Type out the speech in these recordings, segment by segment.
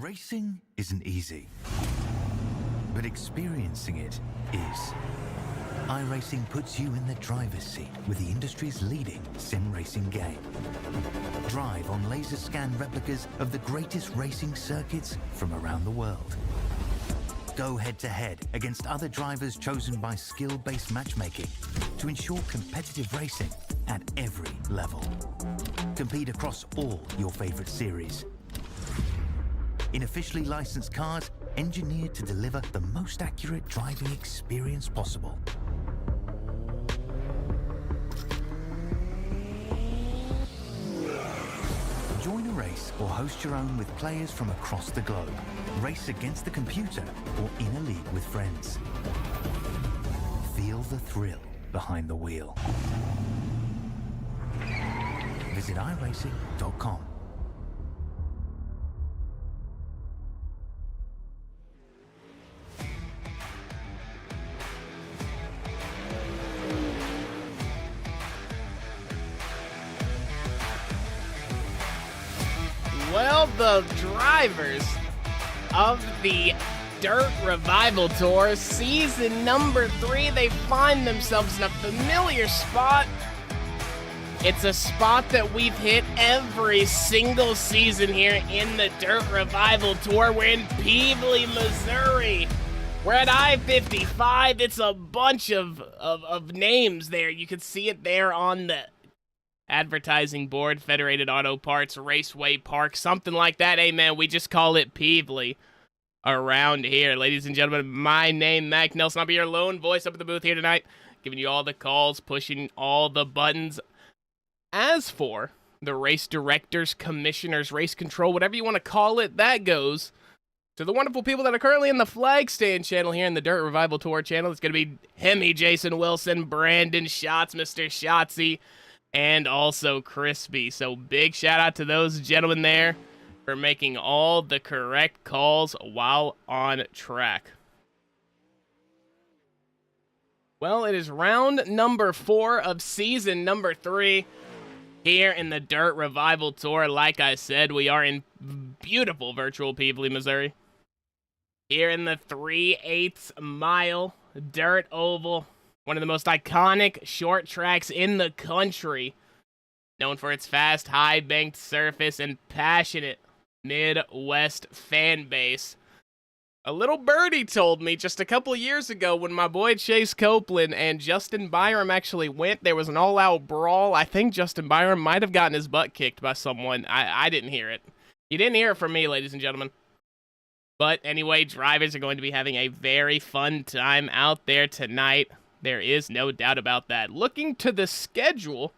Racing isn't easy, but experiencing it is. iRacing puts you in the driver's seat with the industry's leading sim racing game. Drive on laser scan replicas of the greatest racing circuits from around the world. Go head-to-head against other drivers chosen by skill-based matchmaking to ensure competitive racing at every level. Compete across all your favorite series. In officially licensed cars, engineered to deliver the most accurate driving experience possible. Join a race or host your own with players from across the globe. Race against the computer or in a league with friends. Feel the thrill behind the wheel. Visit iRacing.com. Well, the drivers of the Dirt Revival Tour, season number 3, they find themselves in a familiar spot. It's a spot that we've hit every single season here in the Dirt Revival Tour. We're in Peebly, Missouri. We're at I55. It's a bunch of names there. You can see it there on the advertising board. Federated Auto Parts, Raceway Park, something like that. Hey, man, we just call it Peebly around here. Ladies and gentlemen, my name, Mac Nelson. I'll be your lone voice up at the booth here tonight, giving you all the calls, pushing all the buttons. As for the race directors, commissioners, race control, whatever you want to call it, that goes to the wonderful people that are currently in the flag stand channel here in the Dirt Revival Tour channel. It's going to be Hemi, Jason Wilson, Brandon Schatz, Mr. Schatzy, and also Crispy. So big shout out to those gentlemen there for making all the correct calls while on track. Well, it is round number 4 of season number 3 here in the Dirt Revival Tour. Like I said, we are in beautiful virtual Peebly, Missouri. Here in the 3/8 mile dirt oval. One of the most iconic short tracks in the country. Known for its fast, high-banked surface and passionate Midwest fan base. A little birdie told me just a couple years ago when my boy Chase Copeland and Justin Byram actually went, there was an all-out brawl. I think Justin Byram might have gotten his butt kicked by someone. I didn't hear it. You didn't hear it from me, ladies and gentlemen. But anyway, drivers are going to be having a very fun time out there tonight. There is no doubt about that. Looking to the schedule,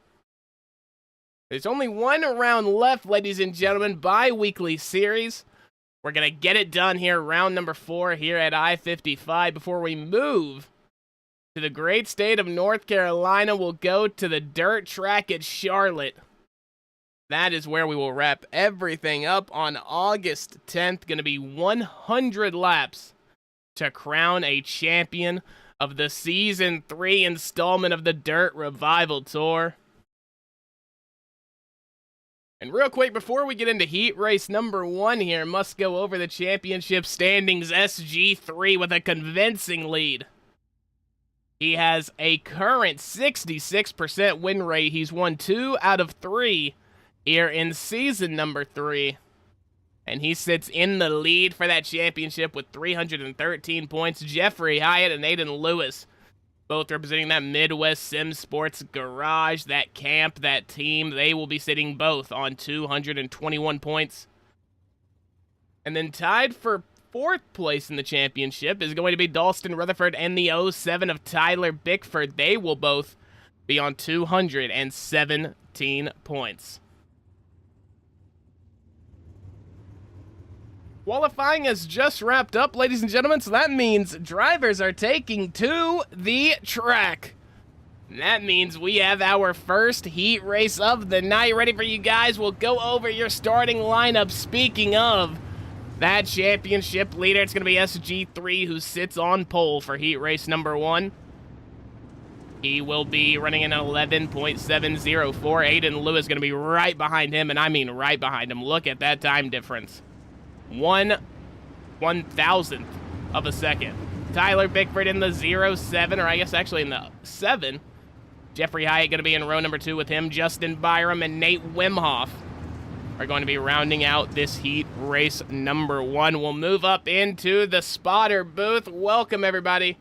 there's only one round left, ladies and gentlemen, bi-weekly series. We're going to get it done here, round number 4 here at I-55. Before we move to the great state of North Carolina, we'll go to the dirt track at Charlotte. That is where we will wrap everything up on August 10th. Going to be 100 laps to crown a champion of the Season 3 installment of the Dirt Revival Tour. And real quick, before we get into heat race number 1 here, must go over the championship standings. SG3 with a convincing lead. He has a current 66% win rate. He's won 2 out of 3 here in season number 3. And he sits in the lead for that championship with 313 points. Jeffrey Hyatt and Aiden Lewis, both representing that Midwest Sim Sports garage, that camp, that team. They will be sitting both on 221 points. And then tied for 4th place in the championship is going to be Dalston Rutherford and the 07 of Tyler Bickford. They will both be on 217 points. Qualifying has just wrapped up, ladies and gentlemen, so that means drivers are taking to the track. And that means we have our first heat race of the night ready for you guys. We'll go over your starting lineup. Speaking of that championship leader, it's going to be SG3 who sits on pole for heat race number 1. He will be running an 11.704. Aiden Lewis going to be right behind him, and I mean right behind him. Look at that time difference. 1/1000th of a second. Tyler Bickford in the 0-7, or I guess actually in the 7. Jeffrey Hyatt going to be in row number 2 with him. Justin Byram and Nate Wimhoff are going to be rounding out this heat race number 1. We'll move up into the spotter booth. Welcome, everybody.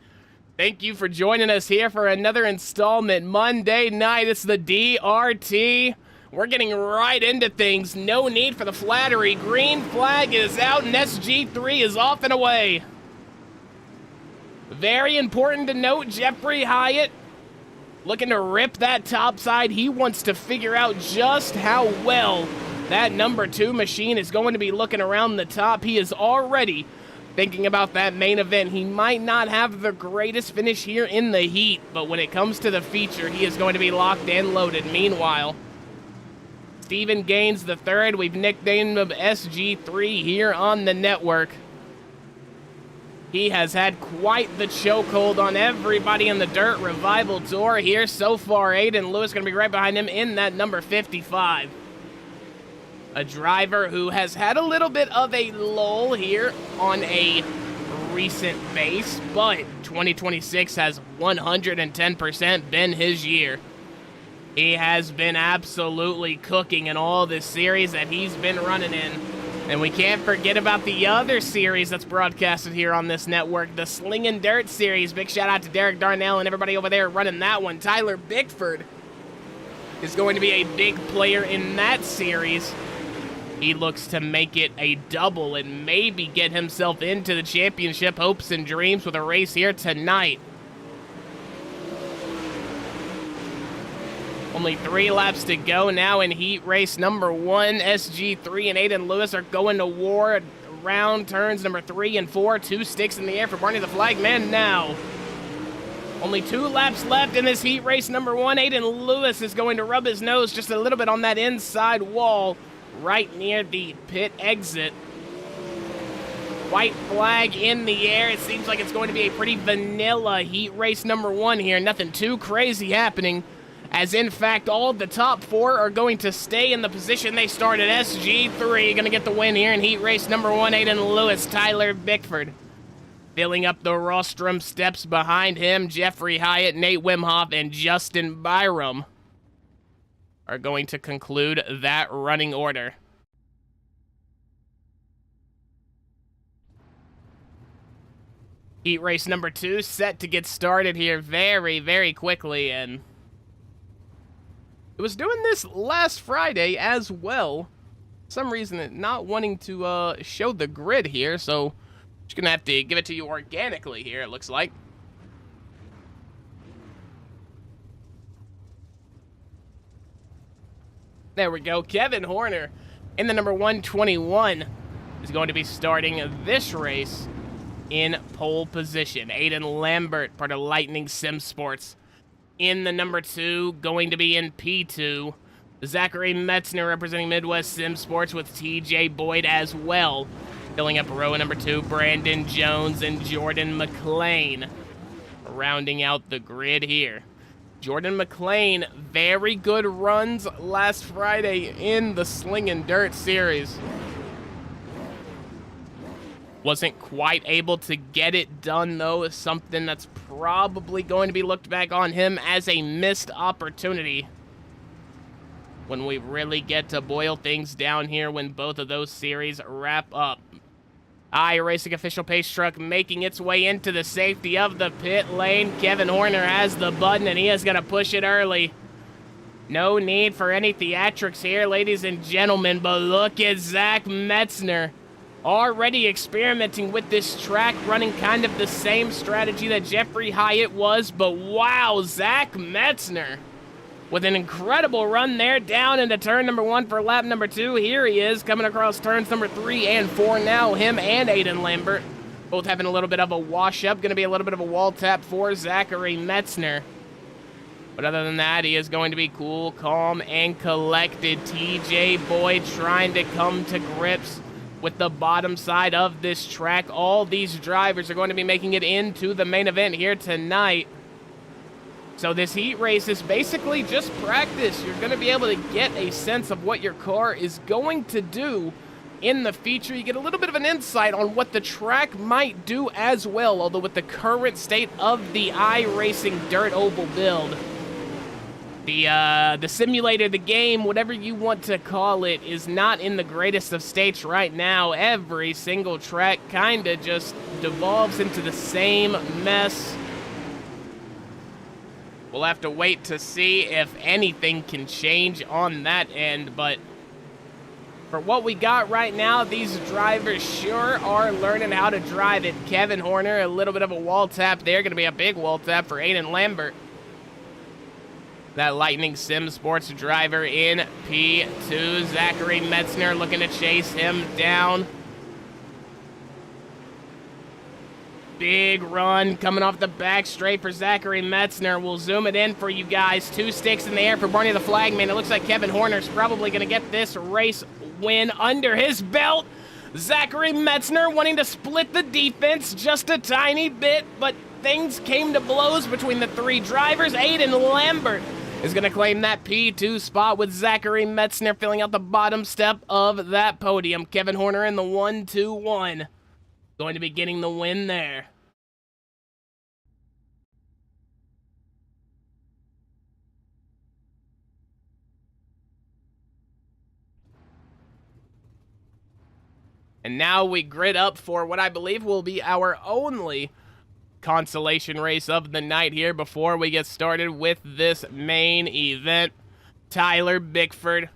Thank you for joining us here for another installment Monday night. It's the DRT. We're getting right into things. No need for the flattery. Green flag is out, and SG3 is off and away. Very important to note, Jeffrey Hyatt looking to rip that top side. He wants to figure out just how well that number 2 machine is going to be looking around the top. He is already thinking about that main event. He might not have the greatest finish here in the heat, but when it comes to the feature, he is going to be locked and loaded. Meanwhile, Stephen Gaines III, we've nicknamed him SG3 here on the network. He has had quite the chokehold on everybody in the Dirt Revival Tour here so far. Aiden Lewis going to be right behind him in that number 55. A driver who has had a little bit of a lull here on a recent base, but 2026 has 110% been his year. He has been absolutely cooking in all the series that he's been running in. And we can't forget about the other series that's broadcasted here on this network, the Slingin' Dirt series. Big shout out to Derek Darnell and everybody over there running that one. Tyler Bickford is going to be a big player in that series. He looks to make it a double and maybe get himself into the championship hopes and dreams with a race here tonight. Only 3 laps to go now in heat race number 1. SG3 and Aiden Lewis are going to war around turns number 3 and 4. 2 sticks in the air for Barney the Flagman now. Only 2 laps left in this heat race number 1. Aiden Lewis is going to rub his nose just a little bit on that inside wall right near the pit exit. White flag in the air. It seems like it's going to be a pretty vanilla heat race number 1 here. Nothing too crazy happening, as in fact all of the top 4 are going to stay in the position they started. SG3 going to get the win here in heat race number 1. Aiden Lewis, Tyler Bickford filling up the rostrum steps behind him. Jeffrey Hyatt, Nate Wimhoff, and Justin Byram are going to conclude that running order. Heat race number 2 set to get started here very, very quickly, and it was doing this last Friday as well. For some reason, not wanting to show the grid here, so I'm just going to have to give it to you organically here, it looks like. There we go. Kevin Horner in the number 121 is going to be starting this race in pole position. Aiden Lambert, part of Lightning Sim Sports, in the number 2, going to be in P2. Zachary Metzner representing Midwest Sim Sports with TJ Boyd as well. Filling up row number 2, Brandon Jones and Jordan McLean rounding out the grid here. Jordan McLean, very good runs last Friday in the Slingin' Dirt series. Wasn't quite able to get it done, though. Is something that's probably going to be looked back on him as a missed opportunity when we really get to boil things down here when both of those series wrap up. iRacing official pace truck making its way into the safety of the pit lane. Kevin Horner has the button, and he is going to push it early. No need for any theatrics here, ladies and gentlemen, but look at Zach Metzner. Already experimenting with this track, running kind of the same strategy that Jeffrey Hyatt was, but wow, Zach Metzner with an incredible run there down into turn number 1 for lap number 2. Here he is coming across turns number 3 and 4 now. Him and Aiden Lambert both having a little bit of a wash up. Going to be a little bit of a wall tap for Zachary Metzner. But other than that, he is going to be cool, calm, and collected. TJ Boyd trying to come to grips with the bottom side of this track. All these drivers are going to be making it into the main event here tonight. So this heat race is basically just practice. You're going to be able to get a sense of what your car is going to do in the feature, you get a little bit of an insight on what the track might do as well, although with the current state of the iRacing Dirt Oval build, the simulator, the game, whatever you want to call it, is not in the greatest of states right now. Every single track kind of just devolves into the same mess. We'll have to wait to see if anything can change on that end, but for what we got right now, these drivers sure are learning how to drive it. Kevin Horner, a little bit of a wall tap there. Going to be a big wall tap for Aiden Lambert. That Lightning Sim Sports driver in P2. Zachary Metzner looking to chase him down. Big run coming off the back straight for Zachary Metzner. We'll zoom it in for you guys. 2 sticks in the air for Barney the Flagman. It looks like Kevin Horner's probably going to get this race win under his belt. Zachary Metzner wanting to split the defense just a tiny bit, but things came to blows between the 3 drivers. Aiden Lambert is going to claim that P2 spot with Zachary Metzner filling out the bottom step of that podium. Kevin Horner in the 1-2-1. Going to be getting the win there. And now we grid up for what I believe will be our only consolation race of the night here before we get started with this main event. Tyler Bickford,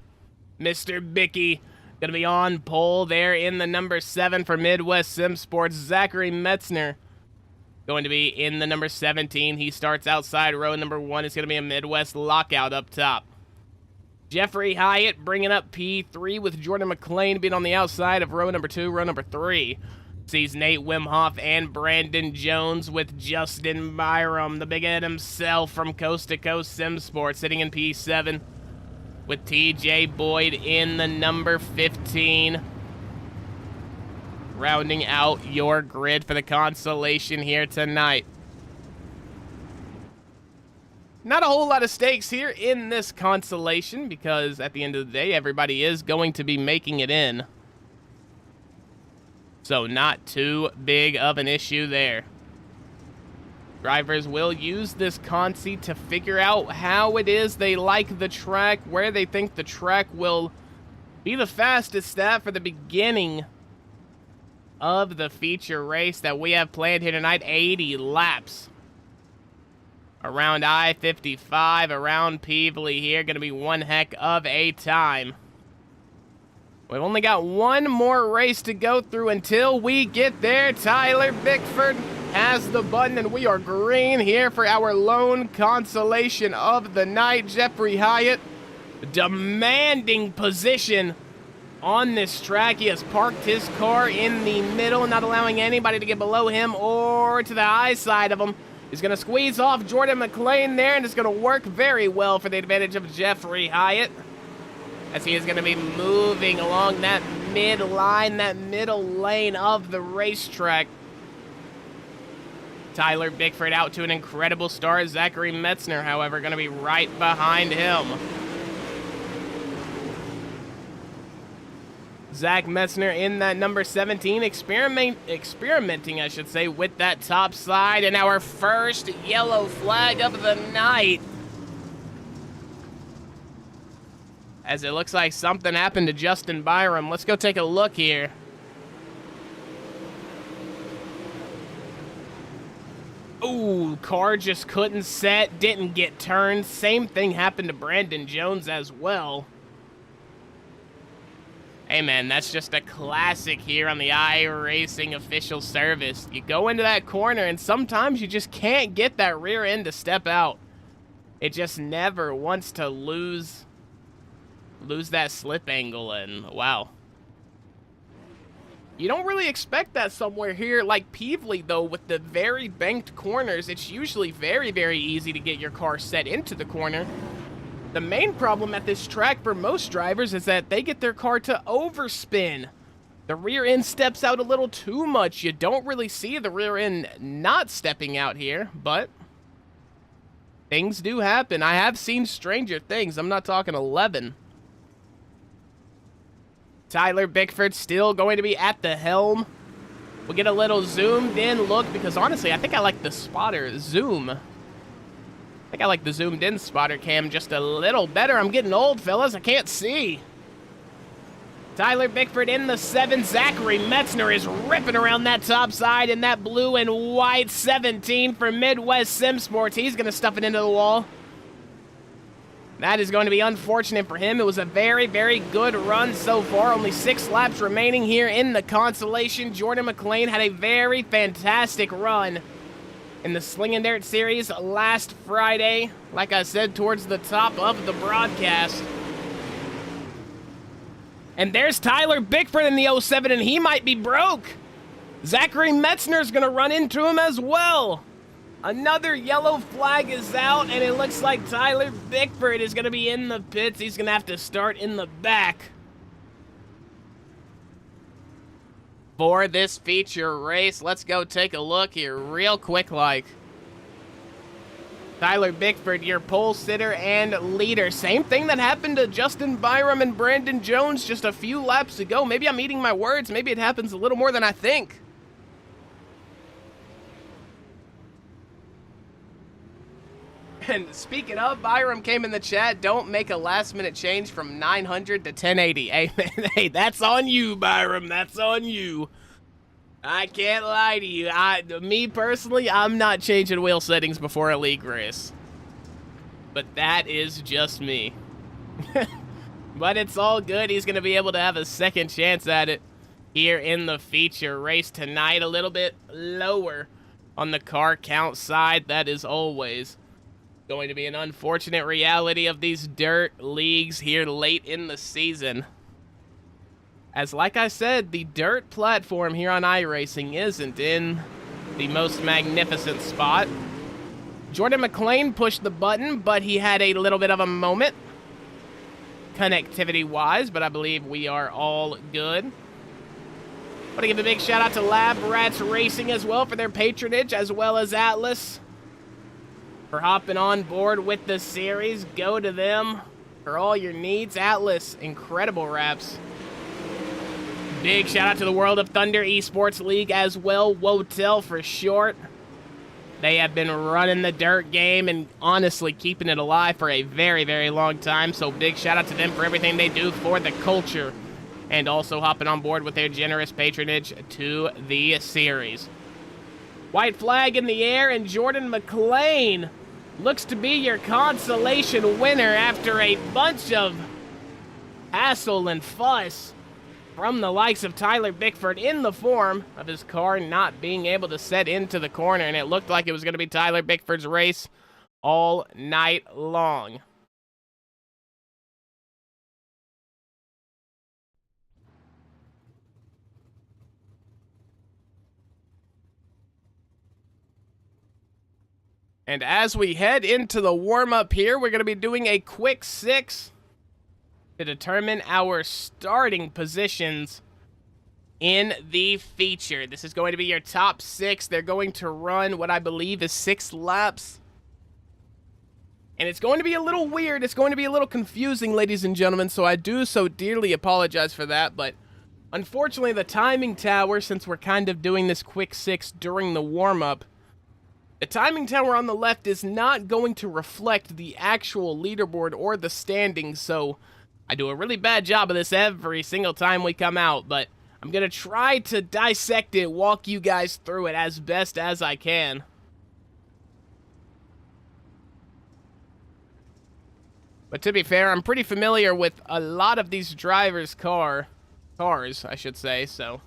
Mr. Bicky, going to be on pole there in the number 7 for Midwest Sim Sports. Zachary Metzner going to be in the number 17. He starts outside row number 1. It's going to be a Midwest lockout up top. Jeffrey Hyatt bringing up P3 with Jordan McLean being on the outside of row number 2, row number 3. Sees Nate Wimhoff and Brandon Jones with Justin Byram, the big head himself from Coast to Coast Sim Sports, sitting in P7 with TJ Boyd in the number 15. Rounding out your grid for the consolation here tonight. Not a whole lot of stakes here in this consolation because at the end of the day, everybody is going to be making it in. So not too big of an issue there. Drivers will use this consi to figure out how it is they like the track, where they think the track will be the fastest at for the beginning of the feature race that we have planned here tonight. 80 laps around I55, around Peevely here. Going to be one heck of a time. We've only got one more race to go through until we get there. Tyler Bickford has the button, and we are green here for our lone consolation of the night. Jeffrey Hyatt demanding position on this track. He has parked his car in the middle, not allowing anybody to get below him or to the high side of him. He's going to squeeze off Jordan McLean there, and it's going to work very well for the advantage of Jeffrey Hyatt, as he is going to be moving along that mid-line, that middle lane of the racetrack. Tyler Bickford out to an incredible start. Zachary Metzner, however, going to be right behind him. Zach Metzner in that number 17, experimenting, I should say, with that top side, and our first yellow flag of the night, as it looks like something happened to Justin Byram. Let's go take a look here. Ooh, car just couldn't set, didn't get turned. Same thing happened to Brandon Jones as well. Hey man, that's just a classic here on the iRacing official service. You go into that corner and sometimes you just can't get that rear end to step out. It just never wants to lose that slip angle, and wow. You don't really expect that somewhere here like Peevely, though. With the very banked corners, it's usually very, very easy to get your car set into the corner. The main problem at this track for most drivers is that they get their car to overspin. The rear end steps out a little too much. You don't really see the rear end not stepping out here, but things do happen. I have seen stranger things. I'm not talking 11. Tyler Bickford still going to be at the helm. We'll get a little zoomed in look because honestly, I think I like the spotter zoom. I think I like the zoomed in spotter cam just a little better. I'm getting old, fellas. I can't see. Tyler Bickford in the 7. Zachary Metzner is ripping around that top side in that blue and white 17 for Midwest Sim Sports. He's going to stuff it into the wall. That is going to be unfortunate for him. It was a very, very good run so far. Only 6 laps remaining here in the consolation. Jordan McLean had a very fantastic run in the Sling and Dirt Series last Friday. Like I said, towards the top of the broadcast. And there's Tyler Bickford in the 07, and he might be broke. Zachary Metzner's going to run into him as well. Another yellow flag is out, and it looks like Tyler Bickford is going to be in the pits. He's going to have to start in the back for this feature race. Let's go take a look here real quick like. Tyler Bickford, your pole sitter and leader. Same thing that happened to Justin Byram and Brandon Jones just a few laps ago. Maybe I'm eating my words. Maybe it happens a little more than I think. And speaking of, Byram came in the chat. Don't make a last-minute change from 900 to 1080. Hey, man, hey, that's on you, Byram. That's on you. I can't lie to you. Me personally, I'm not changing wheel settings before a league race. But that is just me. But it's all good. He's going to be able to have a second chance at it here in the feature race tonight. A little bit lower on the car count side. That is always going to be an unfortunate reality of these dirt leagues here late in the season. As like I said, the dirt platform here on iRacing isn't in the most magnificent spot. Jordan McLean pushed the button, but he had a little bit of a moment connectivity-wise, but I believe we are all good. Want to give a big shout-out to Lab Rats Racing as well for their patronage, as well as Atlas for hopping on board with the series. Go to them for all your needs. Atlas, incredible wraps. Big shout out to the World of Thunder Esports League as well, WOTEL for short. They have been running the dirt game and honestly keeping it alive for a very, very long time. So big shout out to them for everything they do for the culture and also hopping on board with their generous patronage to the series. White flag in the air, and Jordan McLean looks to be your consolation winner after a bunch of hassle and fuss from the likes of Tyler Bickford in the form of his car not being able to set into the corner, and it looked like it was going to be Tyler Bickford's race all night long. And as we head into the warm-up here, we're going to be doing a quick 6 to determine our starting positions in the feature. This is going to be your top 6. They're going to run what I believe is 6 laps. And it's going to be a little weird. It's going to be a little confusing, ladies and gentlemen, so I do so dearly apologize for that. But unfortunately, the timing tower, since we're kind of doing this quick 6 during the warm-up, the timing tower on the left is not going to reflect the actual leaderboard or the standings, so I do a really bad job of this every single time we come out, but I'm going to try to dissect it, walk you guys through it as best as I can. But to be fair, I'm pretty familiar with a lot of these drivers' cars, I should say, so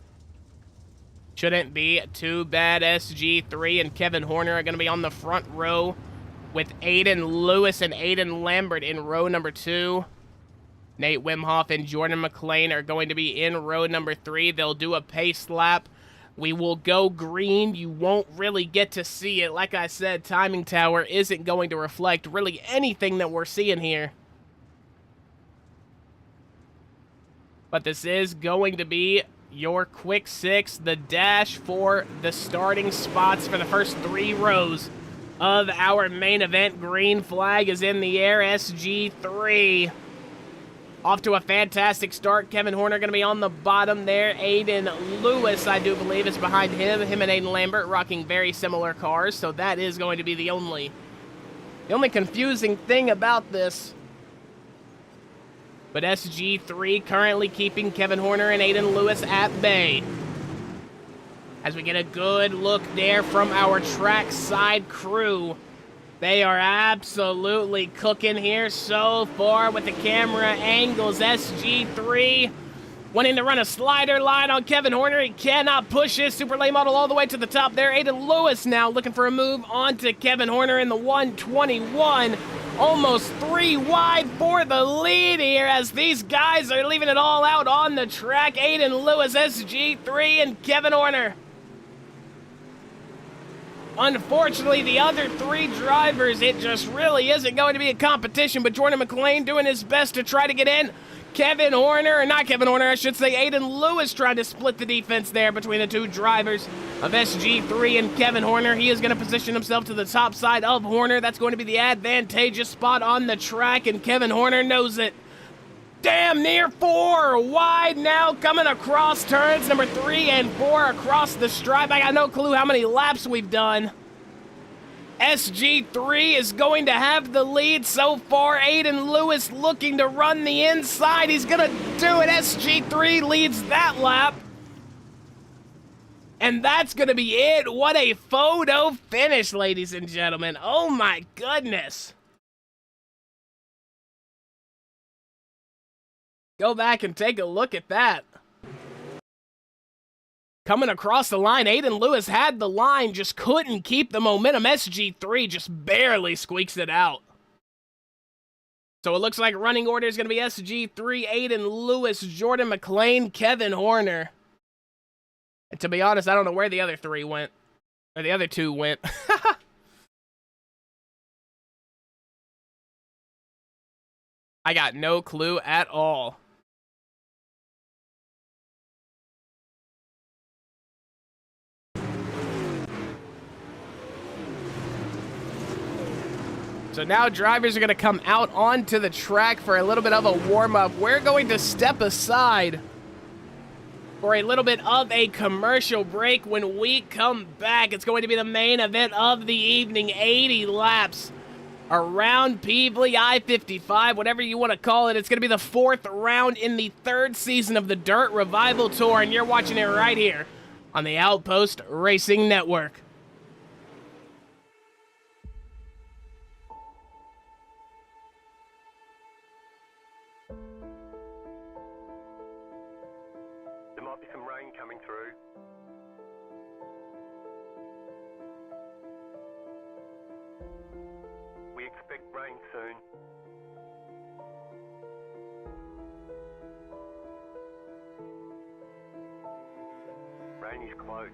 shouldn't be too bad. SG3 and Kevin Horner are going to be on the front row with Aiden Lewis and Aiden Lambert in row number 2. Nate Wimhoff and Jordan McLean are going to be in row number 3. They'll do a pace lap. We will go green. You won't really get to see it. Like I said, timing tower isn't going to reflect really anything that we're seeing here. But this is going to be your quick 6, the dash for the starting spots for the first 3 rows of our main event. Green flag is in the air. SG3 Off to a fantastic start. Kevin Horner going to be on the bottom there. Aiden Lewis, I do believe, is behind him. Him and Aiden Lambert rocking very similar cars, so that is going to be the only confusing thing about this. But SG3 currently keeping Kevin Horner and Aiden Lewis at bay. As we get a good look there from our trackside crew. They are absolutely cooking here so far with the camera angles. SG3 wanting to run a slider line on Kevin Horner. He cannot push his super late model all the way to the top there. Aiden Lewis now looking for a move onto Kevin Horner in the 121. Almost 3 wide for the lead here as these guys are leaving it all out on the track. Aiden Lewis, SG3, and Kevin Horner. Unfortunately, the other 3 drivers, it just really isn't going to be a competition, but Jordan McLean doing his best to try to get in. Kevin Horner, or not Kevin Horner, I should say, Aiden Lewis trying to split the defense there between the 2 drivers of SG3 and Kevin Horner. He is going to position himself to the top side of Horner. That's going to be the advantageous spot on the track, and Kevin Horner knows it. Damn near 4 wide now, coming across turns number 3 and 4 across the stripe. I got no clue how many laps we've done. SG3 is going to have the lead so far. Aiden Lewis looking to run the inside. He's going to do it. SG3 leads that lap. And that's going to be it. What a photo finish, ladies and gentlemen. Oh my goodness. Go back and take a look at that. Coming across the line, Aiden Lewis had the line, just couldn't keep the momentum. SG3 just barely squeaks it out. So it looks like running order is going to be SG3, Aiden Lewis, Jordan McLean, Kevin Horner. And to be honest, I don't know where the other 3 went. Or the other 2 went. I got no clue at all. So now drivers are going to come out onto the track for a little bit of a warm-up. We're going to step aside for a little bit of a commercial break. When we come back, it's going to be the main event of the evening. 80 laps around Peebly, I55, whatever you want to call it. It's going to be the 4th round in the 3rd season of the Dirt Revival Tour, and you're watching it right here on the Outpost Racing Network. Coming through. We expect rain soon. Rain is close.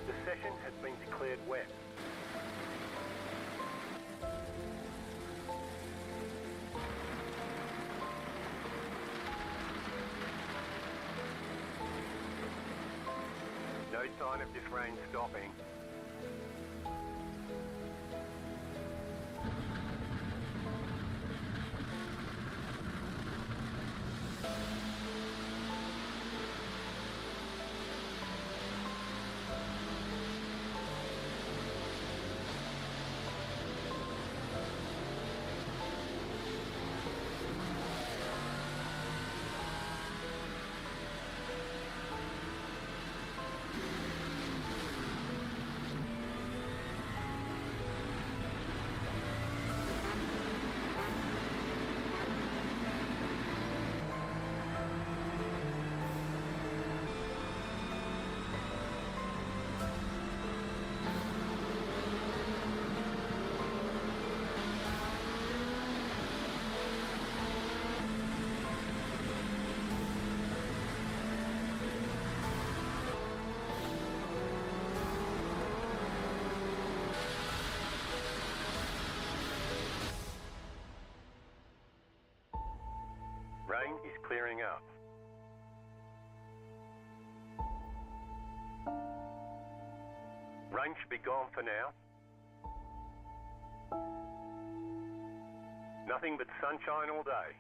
The session has been declared wet. No sign of this rain stopping. rain should be gone for now. Nothing but sunshine all day.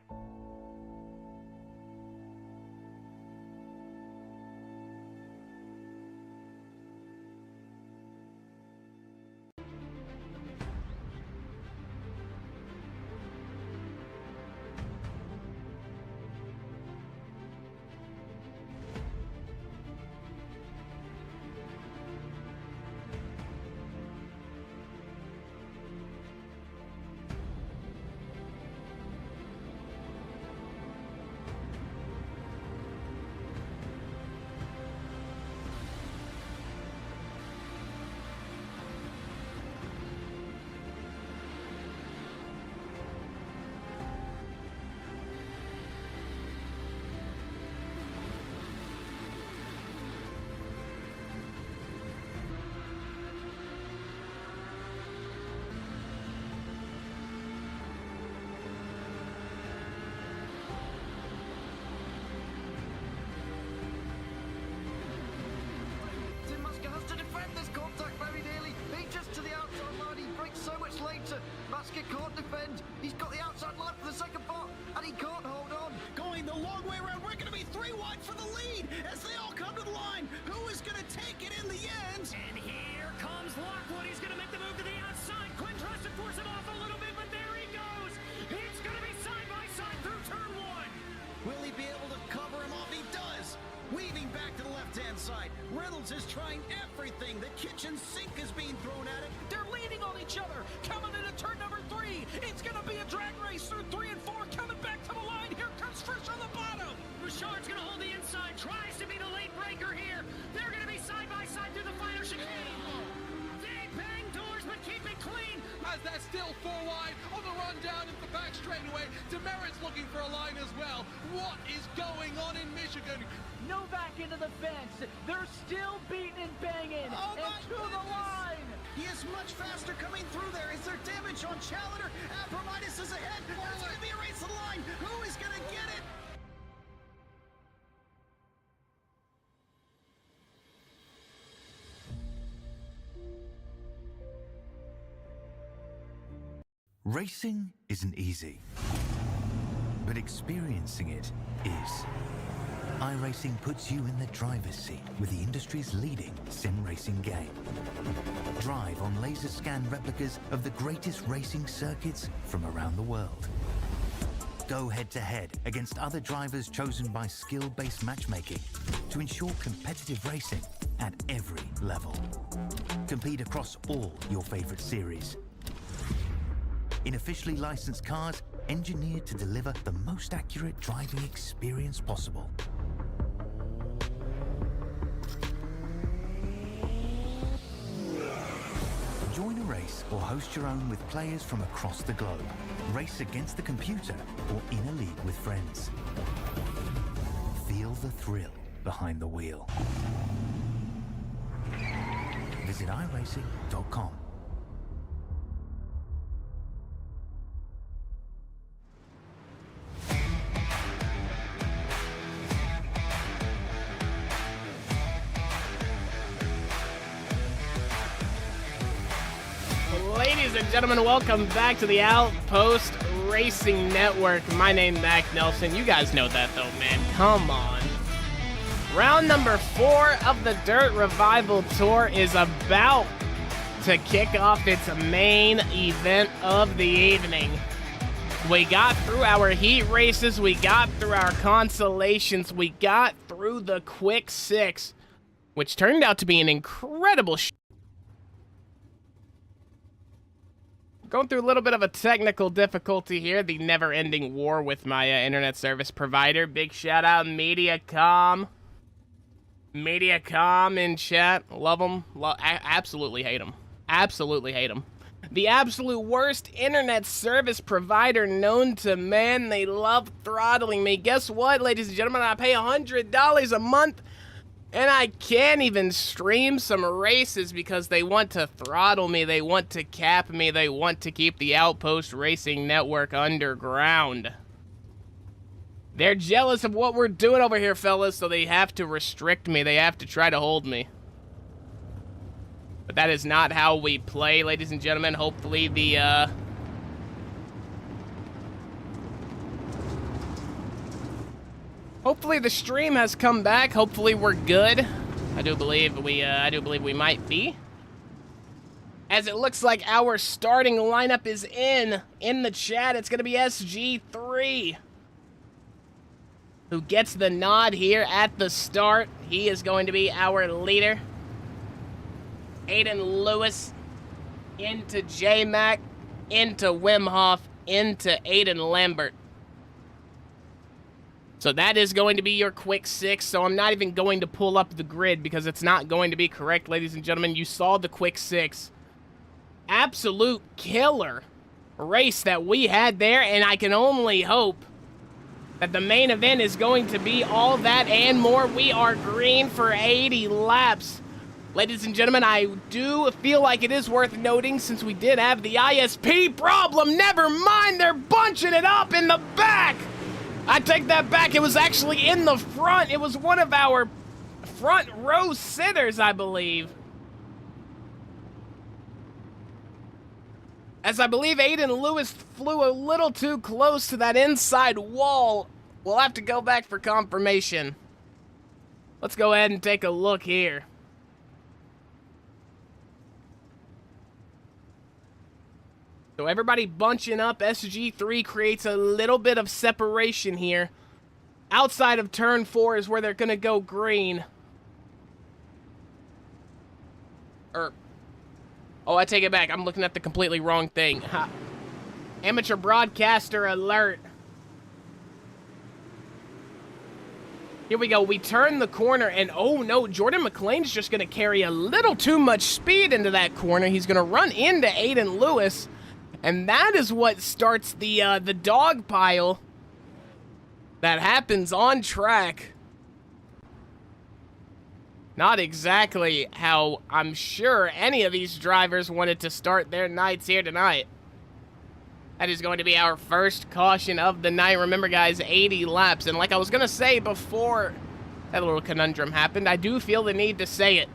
Basket can't defend. He's got the outside line for the second part, and he can't hold on. Going the long way around. We're going to be 3 wide for the lead as they all come to the line. Who is going to take it in the end? And here comes Lockwood. He's going to make the move to the outside. Quinn tries to force him off a little bit, but there he goes. It's going to be side by side through turn 1. Will he be able to cover him off? He does. Weaving back to the left-hand side. Reynolds is trying everything. The kitchen sink is being thrown at it. They're leaning on each other. Coming into turn number 3. It's going to be a drag race through 3 and 4. Coming back to the line. Here comes Frisch on the bottom. Richard's going to hold the inside. Tries to be the late breaker here. They're going to be side by side through the final chicane. They bang doors, but keep it clean. As they're still 4 wide on the run down into the back straightaway. Demerit's looking for a line as well. What is going on in Michigan? Novak into the fence. They're still beating and banging. And to the line. He is much faster coming through there. Is there damage on Challenger? Abramitis is ahead. There's going to be a race to the line. Who is going to get it? Racing isn't easy, but experiencing it is. iRacing puts you in the driver's seat with the industry's leading sim racing game. Drive on laser scan replicas of the greatest racing circuits from around the world. Go head-to-head against other drivers chosen by skill-based matchmaking to ensure competitive racing at every level. Compete across all your favorite series. In officially licensed cars, engineered to deliver the most accurate driving experience possible. Join a race or host your own with players from across the globe. Race against the computer or in a league with friends. Feel the thrill behind the wheel. Visit iRacing.com. Ladies and gentlemen, welcome back to the Outpost Racing Network. My name's Mac Nelson. You guys know that though, man. Come on. Round number 4 of the Dirt Revival Tour is about to kick off its main event of the evening. We got through our heat races, we got through our consolations, we got through the quick 6, which turned out to be an incredible Going through a little bit of a technical difficulty here, the never-ending war with my internet service provider. Big shout-out, Mediacom. Mediacom in chat. Love them. Absolutely hate them. Absolutely hate them. The absolute worst internet service provider known to man. They love throttling me. Guess what, ladies and gentlemen? I pay $100 a month. And I can't even stream some races because they want to throttle me, they want to cap me, they want to keep the Outpost Racing Network underground. They're jealous of what we're doing over here, fellas, so they have to restrict me, they have to try to hold me. But But that is not how we play, ladies and gentlemen. Hopefully the, hopefully the stream has come back. Hopefully we're good. I do believe we might be. As it looks like our starting lineup is in the chat. It's going to be SG3 who gets the nod here at the start. He is going to be our leader. Aiden Lewis into J-Mac, into Wim Hof, into Aiden Lambert. So that is going to be your quick six. So I'm not even going to pull up the grid because it's not going to be correct, ladies and gentlemen. You saw the quick six. Absolute killer race that we had there, and I can only hope that the main event is going to be all that and more. We are green for 80 laps. Ladies and gentlemen, I do feel like it is worth noting, since we did have the ISP problem. Never mind, they're bunching it up in the back. I take that back. It was actually in the front. It was one of our front row sitters, I believe. As I believe Aiden Lewis flew a little too close to that inside wall. We'll have to go back for confirmation. Let's go ahead and take a look here. So everybody bunching up. SG3 creates a little bit of separation here. Outside of turn 4 is where they're going to go green. Oh, I take it back. I'm looking at the completely wrong thing. Ha. Amateur broadcaster alert. Here we go. We turn the corner, and oh no, Jordan McLean's just going to carry a little too much speed into that corner. He's going to run into Aiden Lewis, and that is what starts the dog pile that happens on track. Not exactly how I'm sure any of these drivers wanted to start their nights here tonight. That is going to be our first caution of the night. Remember, guys, 80 laps. And like I was going to say before that little conundrum happened, I do feel the need to say it.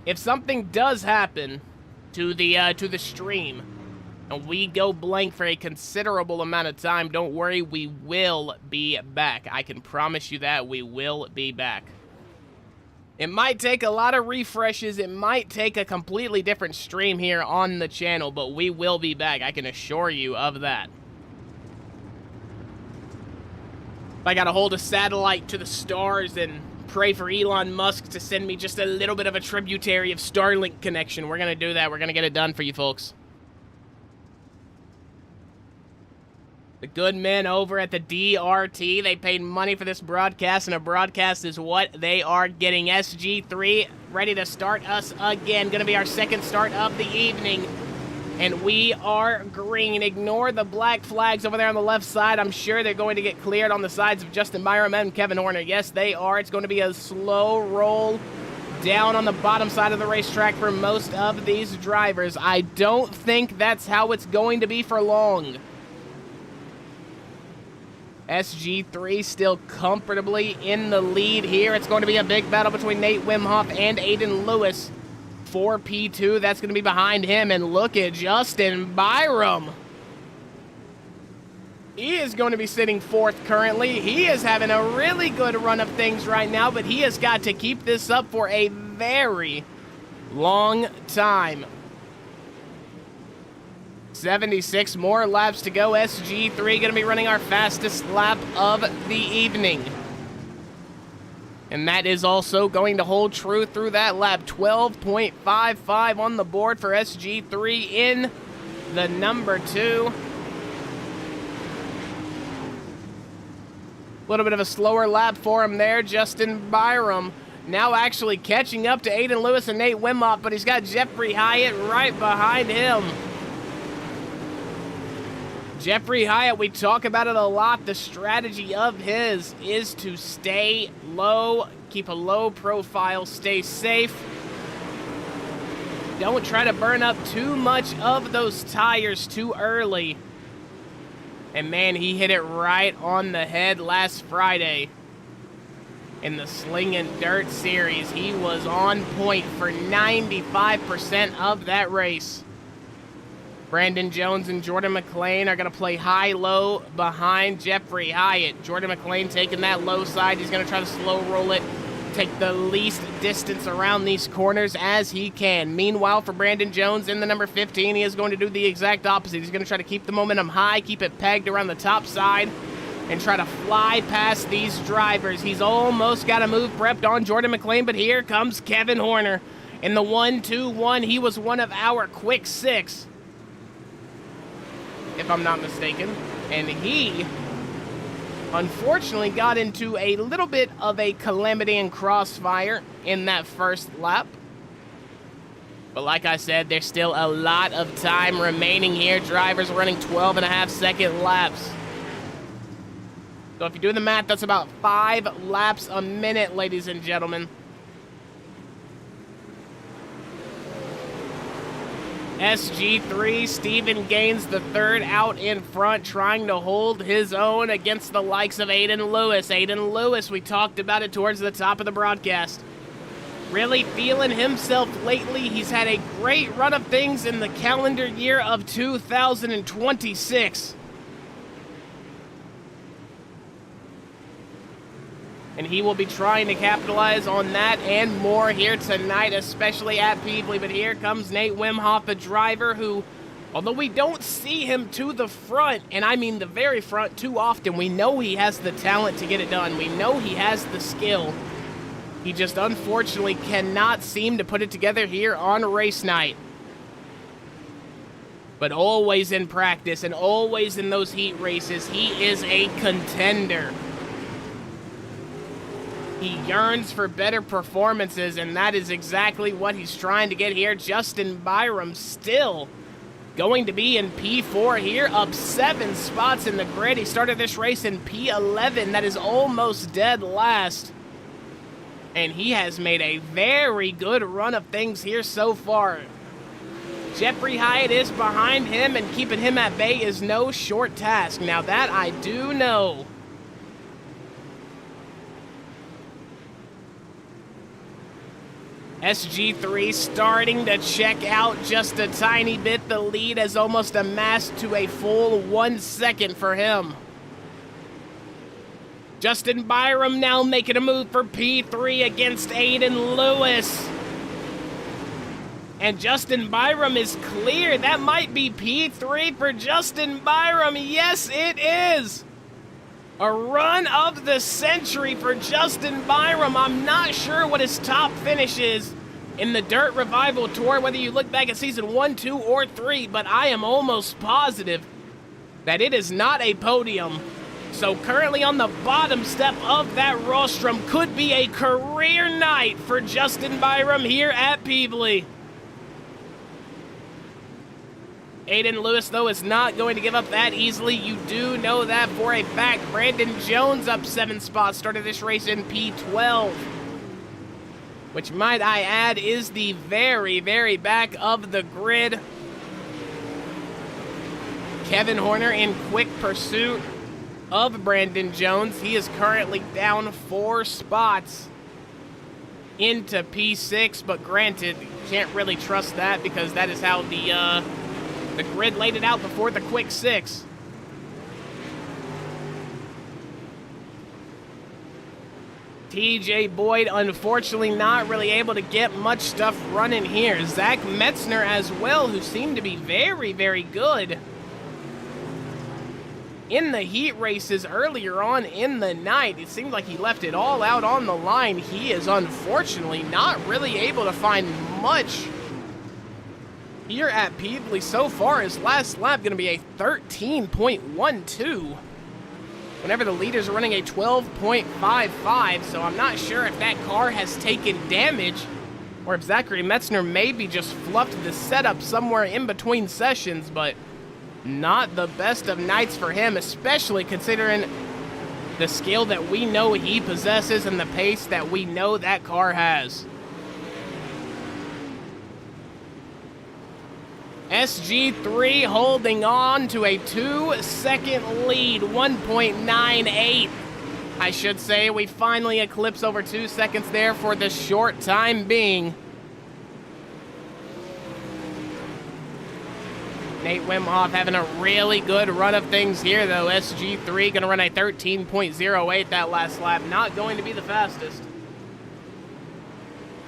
If something does happen to the stream, and we go blank for a considerable amount of time, don't worry, we will be back. I can promise you that we will be back. It might take a lot of refreshes. It might take a completely different stream here on the channel, but we will be back. I can assure you of that. I gotta hold a satellite to the stars and pray for Elon Musk to send me just a little bit of a tributary of Starlink connection. We're gonna do that. We're gonna get it done for you folks. The good men over at the DRT, they paid money for this broadcast, and a broadcast is what they are getting. SG3 ready to start us again. Going to be our second start of the evening, and we are green. Ignore the black flags over there on the left side. I'm sure they're going to get cleared on the sides of Justin Byram and Kevin Horner. Yes, they are. It's going to be a slow roll down on the bottom side of the racetrack for most of these drivers. I don't think that's how it's going to be for long. SG3 still comfortably in the lead here. It's going to be a big battle between Nate Wimhoff and Aiden Lewis. For P2, that's going to be behind him. And look at Justin Byram. He is going to be sitting fourth currently. He is having a really good run of things right now, but he has got to keep this up for a very long time. 76 more laps to go. SG3 going to be running our fastest lap of the evening. And that is also going to hold true through that lap. 12.55 on the board for SG3 in the number 2. A little bit of a slower lap for him there. Justin Byram now actually catching up to Aiden Lewis and Nate Wimhoff, but he's got Jeffrey Hyatt right behind him. Jeffrey Hyatt, we talk about it a lot. The strategy of his is to stay low, keep a low profile, stay safe. Don't try to burn up too much of those tires too early. And man, he hit it right on the head last Friday. in the Slingin' Dirt Series. He was on point for 95% of that race. Brandon Jones and Jordan McLean are going to play high-low behind Jeffrey Hyatt. Jordan McLean taking that low side. He's going to try to slow roll it, take the least distance around these corners as he can. Meanwhile, for Brandon Jones in the number 15, he is going to do the exact opposite. He's going to try to keep the momentum high, keep it pegged around the top side, and try to fly past these drivers. He's almost got a move prepped on Jordan McLean, but here comes Kevin Horner. In the 1-2-1, he was one of our quick 6, if I'm not mistaken. And he, unfortunately, got into a little bit of a calamity and crossfire in that first lap. But like I said, there's still a lot of time remaining here. Drivers running 12.5-second laps. So if you do the math, that's about 5 laps a minute, ladies and gentlemen. SG3, Stephen Gaines the third out in front, trying to hold his own against the likes of Aiden Lewis. Aiden Lewis, we talked about it towards the top of the broadcast. Really feeling himself lately. He's had a great run of things in the calendar year of 2026. And he will be trying to capitalize on that and more here tonight, especially at Peebly. But here comes Nate Wimhoff, the driver who, although we don't see him to the front, and I mean the very front too often, we know he has the talent to get it done. We know he has the skill. He just unfortunately cannot seem to put it together here on race night. But always in practice and always in those heat races, he is a contender. He yearns for better performances, and that is exactly what he's trying to get here. Justin Byram still going to be in P4 here, up 7 spots in the grid. He started this race in P11. That is almost dead last. And he has made a very good run of things here so far. Jeffrey Hyatt is behind him, and keeping him at bay is no short task. Now that I do know. SG3 starting to check out just a tiny bit. The lead has almost amassed to a full 1 second for him. Justin Byram now making a move for P3 against Aiden Lewis. And Justin Byram is clear. That might be P3 for Justin Byram. Yes, it is. A run of the century for Justin Byram. I'm not sure what his top finish is in the Dirt Revival Tour, whether you look back at season 1, 2, or 3, but I am almost positive that it is not a podium. So currently on the bottom step of that rostrum could be a career night for Justin Byram here at Peebly. Aiden Lewis, though, is not going to give up that easily. You do know that for a fact. Brandon Jones up 7 spots, started this race in P12. Which, might I add, is the very, very back of the grid. Kevin Horner in quick pursuit of Brandon Jones. He is currently down 4 spots into P6, but granted, can't really trust that because that is how the grid laid it out before the quick 6. TJ Boyd, unfortunately, not really able to get much stuff running here. Zach Metzner as well, who seemed to be very, very good in the heat races earlier on in the night. It seemed like he left it all out on the line. He is unfortunately not really able to find much here at Peebly so far. His last lap going to be a 13.12. Whenever the leaders are running a 12.55, so I'm not sure if that car has taken damage or if Zachary Metzner maybe just fluffed the setup somewhere in between sessions, but not the best of nights for him, especially considering the skill that we know he possesses and the pace that we know that car has. SG3 holding on to a 2-second lead, 1.98 I should say. We finally eclipse over 2 seconds there for the short time being. Nate Wimhoff having a really good run of things here, though. SG3 going to run a 13.08 that last lap. Not going to be the fastest.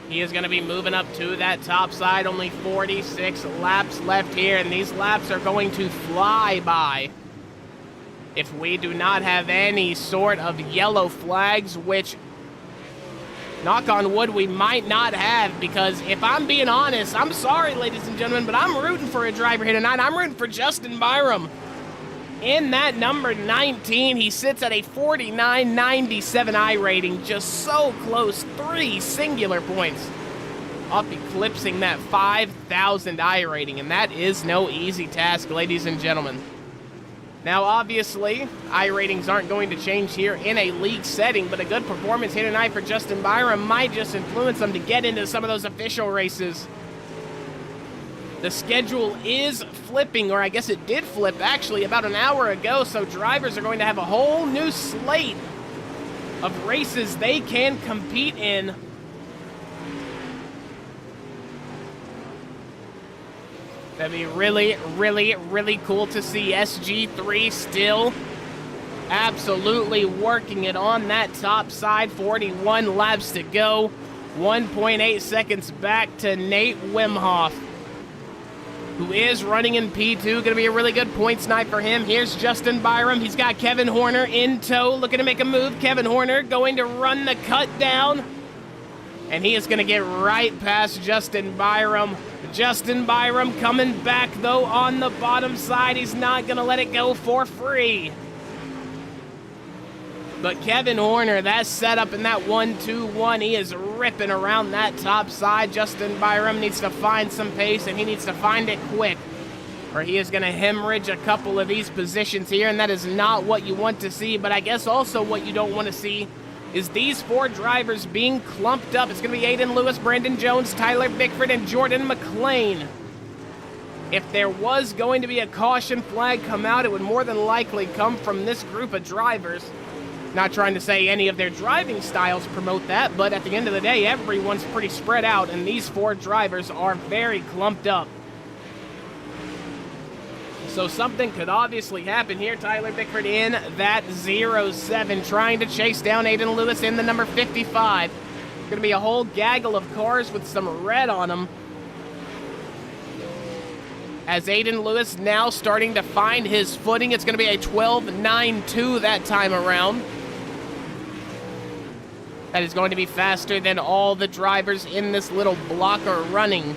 He is going to be moving up to that top side. Only 46 laps left here, and these laps are going to fly by if we do not have any sort of yellow flags, which, knock on wood, we might not have, because if I'm being honest, I'm sorry, ladies and gentlemen, but I'm rooting for a driver here tonight. I'm rooting for Justin Byram. In that number 19, he sits at a 49.97 I rating, just so close, 3 singular points off eclipsing that 5,000 I rating, and that is no easy task, ladies and gentlemen. Now, obviously, I ratings aren't going to change here in a league setting, but a good performance here tonight for Justin Byram might just influence him to get into some of those official races. The schedule is flipping, or I guess it did flip actually about an hour ago, so drivers are going to have a whole new slate of races they can compete in. That'd be really, really, really cool to see SG3 still absolutely working it on that top side. 41 laps to go. 1.8 seconds back to Nate Wimhoff, who is running in P2. Going to be a really good points night for him. Here's Justin Byram. He's got Kevin Horner in tow, looking to make a move. Kevin Horner going to run the cut down, and he is going to get right past Justin Byram. Justin Byram coming back, though, on the bottom side. He's not going to let it go for free. But Kevin Horner, that setup in that 1-2-1, he is ripping around that top side. Justin Byram needs to find some pace, and he needs to find it quick, or he is going to hemorrhage a couple of these positions here, and that is not what you want to see. But I guess also what you don't want to see is these 4 drivers being clumped up. It's going to be Aiden Lewis, Brandon Jones, Tyler Bickford, and Jordan McLean. If there was going to be a caution flag come out, it would more than likely come from this group of drivers. Not trying to say any of their driving styles promote that, but at the end of the day, everyone's pretty spread out, and these 4 drivers are very clumped up. So something could obviously happen here. Tyler Bickford in that 0-7, trying to chase down Aiden Lewis in the number 55. Going to be a whole gaggle of cars with some red on them, as Aiden Lewis now starting to find his footing. It's going to be a 12.92 that time around. That is going to be faster than all the drivers in this little block are running.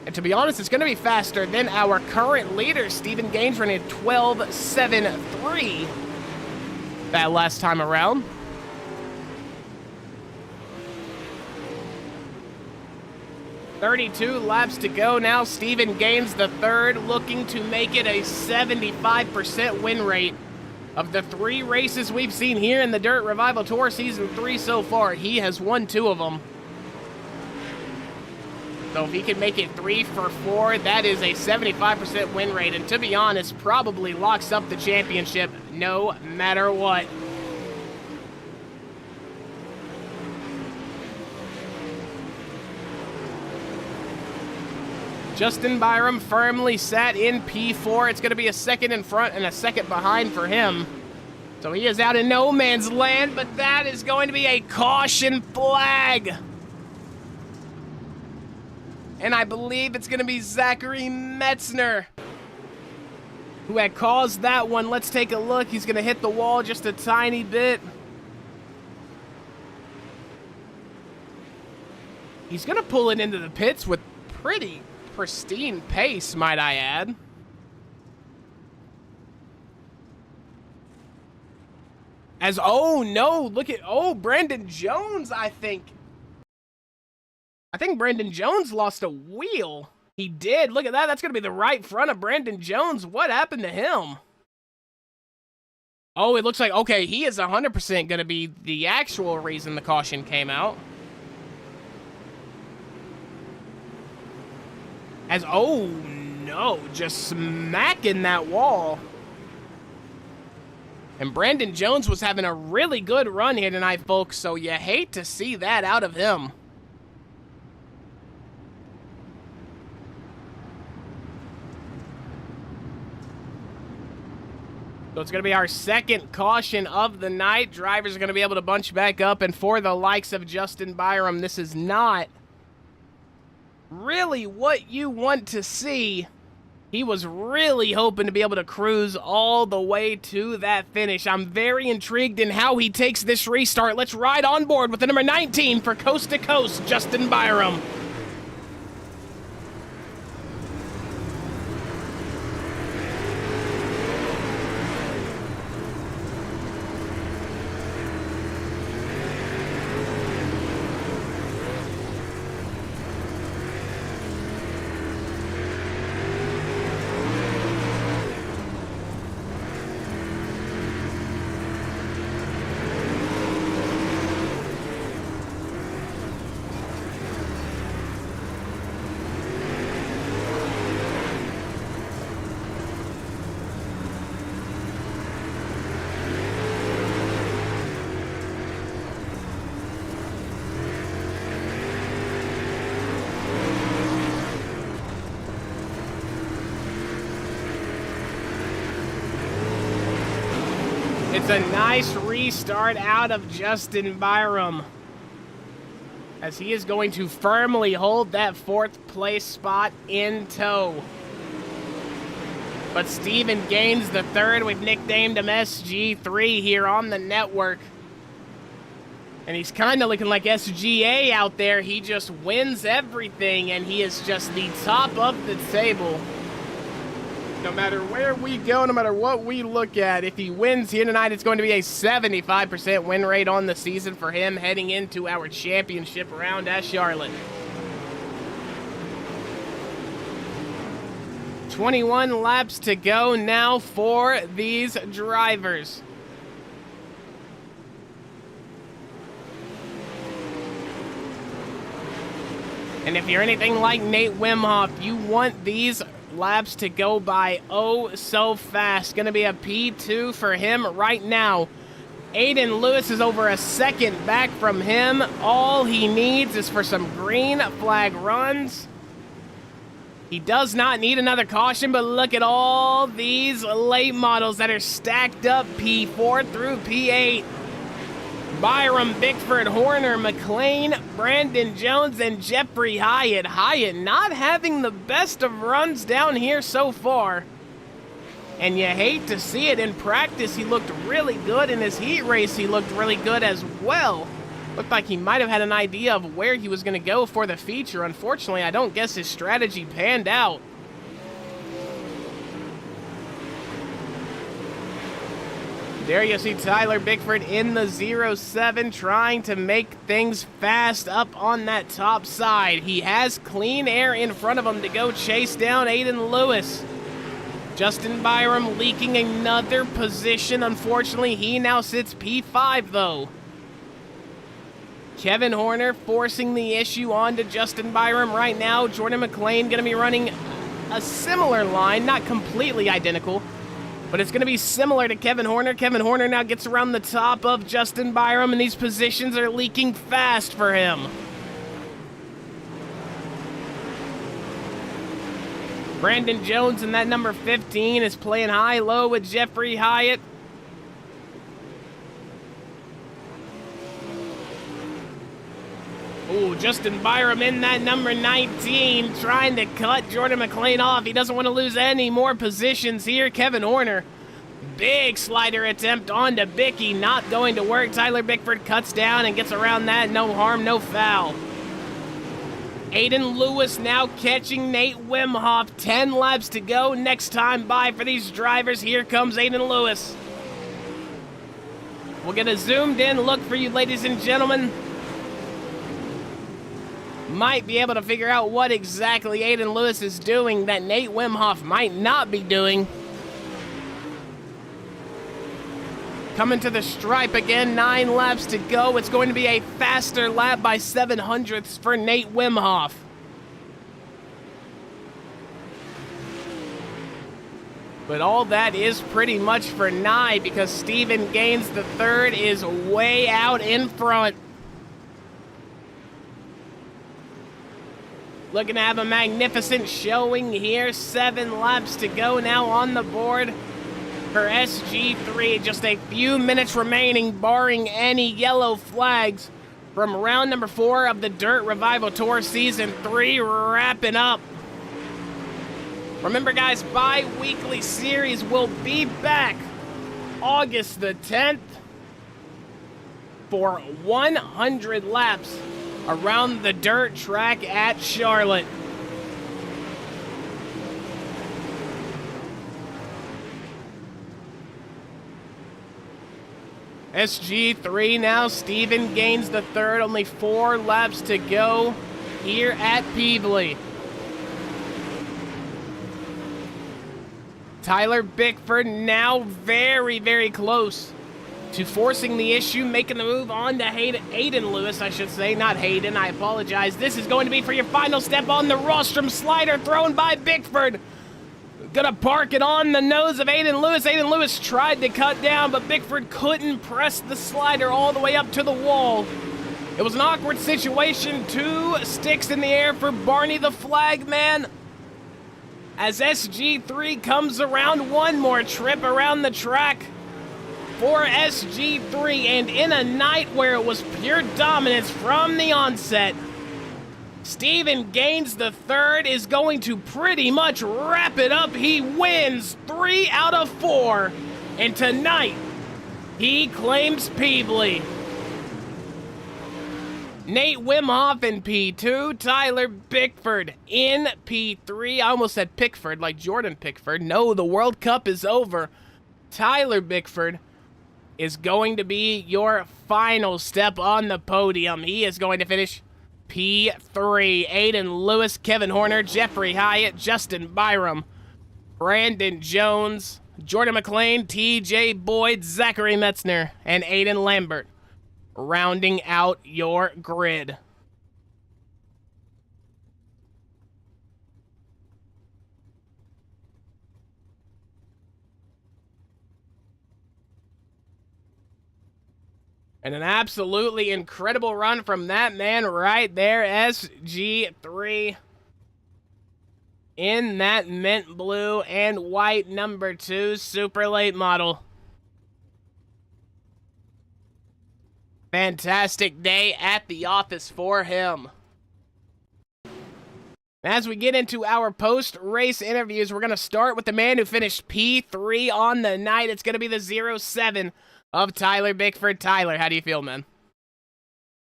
And to be honest, it's going to be faster than our current leader, Stephen Gaines, running at 12.73 that last time around. $32 laps to go now. Stephen Gaines, the third, looking to make it a 75% win rate. Of the 3 races we've seen here in the Dirt Revival Tour Season 3 so far, he has won 2 of them. So if he can make it 3 for 4, that is a 75% win rate. And to be honest, probably locks up the championship no matter what. Justin Byram firmly sat in P4. It's going to be a second in front and a second behind for him. So he is out in no man's land, but that is going to be a caution flag. And I believe it's going to be Zachary Metzner who had caused that one. Let's take a look. He's going to hit the wall just a tiny bit. He's going to pull it into the pits with pretty pristine pace, might I add. As, oh no, look at, oh, Brandon Jones, I think Brandon Jones lost a wheel. He did. Look at that. That's going to be the right front of Brandon Jones. What happened to him? Oh, it looks like, okay, he is 100% going to be the actual reason the caution came out. As, oh no, just smacking that wall. And Brandon Jones was having a really good run here tonight, folks, so you hate to see that out of him. So it's going to be our second caution of the night. Drivers are going to be able to bunch back up, and for the likes of Justin Byram, this is not really what you want to see. He was really hoping to be able to cruise all the way to that finish. I'm very intrigued in how he takes this restart. Let's ride on board with the number 19 for Coast to Coast, Justin Byram. It's a nice restart out of Justin Byram, as he is going to firmly hold that 4th place spot in tow. But Steven Gaines the third, we've nicknamed him SG3 here on the network. And he's kind of looking like SGA out there. He just wins everything, and he is just the top of the table. No matter where we go, no matter what we look at, if he wins here tonight, it's going to be a 75% win rate on the season for him heading into our championship round at Charlotte. 21 laps to go now for these drivers. And if you're anything like Nate Wimhoff, you want these laps to go by oh so fast. Gonna be a P2 for him right now. Aiden Lewis is over a second back from him. All he needs is for some green flag runs. He does not need another caution, but look at all these late models that are stacked up P4 through P8. Byram, Bickford, Horner, McLean, Brandon Jones, and Jeffrey Hyatt. Hyatt not having the best of runs down here so far. And you hate to see it. In practice, he looked really good. In his heat race, he looked really good as well. Looked like he might have had an idea of where he was going to go for the feature. Unfortunately, I don't guess his strategy panned out. There you see Tyler Bickford in the 07 trying to make things fast up on that top side. He has clean air in front of him to go chase down Aiden Lewis. Justin Byram leaking another position. Unfortunately, he now sits P5 though. Kevin Horner forcing the issue onto Justin Byram right now. Jordan McLean going to be running a similar line, not completely identical, but it's going to be similar to Kevin Horner. Kevin Horner now gets around the top of Justin Byram, and these positions are leaking fast for him. Brandon Jones in that number 15 is playing high-low with Jeffrey Hyatt. Ooh, Justin Byram in that number 19, trying to cut Jordan McLean off. He doesn't want to lose any more positions here. Kevin Horner, big slider attempt onto Bicky, not going to work. Tyler Bickford cuts down and gets around that. No harm, no foul. Aiden Lewis now catching Nate Wimhoff. 10 laps to go. Next time by for these drivers. Here comes Aiden Lewis. We'll get a zoomed in look for you, ladies and gentlemen. Might be able to figure out what exactly Aiden Lewis is doing that Nate Wimhoff might not be doing. Coming to the stripe again, 9 laps to go. It's going to be a faster lap by 0.07 for Nate Wimhoff. But all that is pretty much for Nye because Steven Gaines III is way out in front. Looking to have a magnificent showing here. 7 laps to go now on the board for SG3. Just a few minutes remaining, barring any yellow flags from round number 4 of the Dirt Revival Tour Season 3 wrapping up. Remember, guys, bi-weekly series will be back August the 10th for 100 laps around the dirt track at Charlotte. SG3 now, Steven Gaines III, only 4 laps to go here at Peebly. Tyler Bickford now very, very close to forcing the issue, making the move on to Aiden Lewis, I should say, not Hayden, I apologize. This is going to be for your final step on the rostrum slider thrown by Bickford. Gonna park it on the nose of Aiden Lewis. Aiden Lewis tried to cut down, but Bickford couldn't press the slider all the way up to the wall. It was an awkward situation. 2 sticks in the air for Barney the Flag Man. As SG3 comes around, one more trip around the track for SG3, and in a night where it was pure dominance from the onset, Steven Gaines III is going to pretty much wrap it up. He wins 3 out of 4, and tonight he claims Peebly. Nate Wimhoff in P2, Tyler Bickford in P3. I almost said Pickford, like Jordan Pickford. No, the World Cup is over. Tyler Bickford is going to be your final step on the podium. He is going to finish P3. Aiden Lewis, Kevin Horner, Jeffrey Hyatt, Justin Byram, Brandon Jones, Jordan McLean, TJ Boyd, Zachary Metzner, and Aiden Lambert, rounding out your grid. And an absolutely incredible run from that man right there, SG3. In that mint blue and white number 2 super late model. Fantastic day at the office for him. As we get into our post-race interviews, we're going to start with the man who finished P3 on the night. It's going to be the 07 of Tyler Bickford. Tyler, how do you feel, man?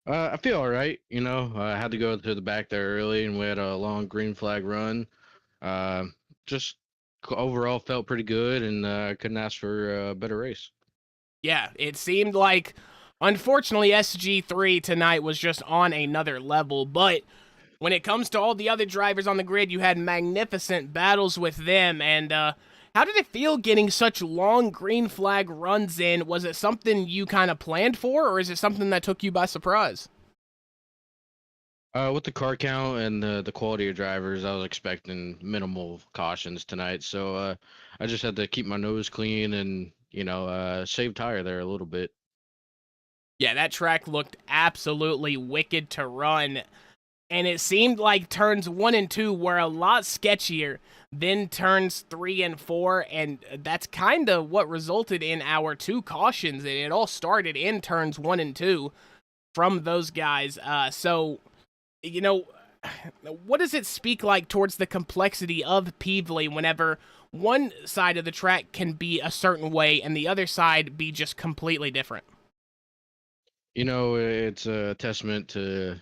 I feel all right. You know, I had to go to the back there early, and we had a long green flag run. Just overall felt pretty good, and couldn't ask for a better race. Yeah, it seemed like, unfortunately, SG3 tonight was just on another level, but when it comes to all the other drivers on the grid, you had magnificent battles with them, and how did it feel getting such long green flag runs in? Was it something you kind of planned for, or is it something that took you by surprise? With the car count and the quality of drivers, I was expecting minimal cautions tonight, so I just had to keep my nose clean and, you know, save tire there a little bit. Yeah, that track looked absolutely wicked to run, and it seemed like turns 1 and 2 were a lot sketchier than turns 3 and 4, and that's kind of what resulted in our 2 cautions, and it all started in turns 1 and 2 from those guys. So, you know, what does it speak like towards the complexity of Peevely whenever one side of the track can be a certain way and the other side be just completely different? You know, it's a testament to,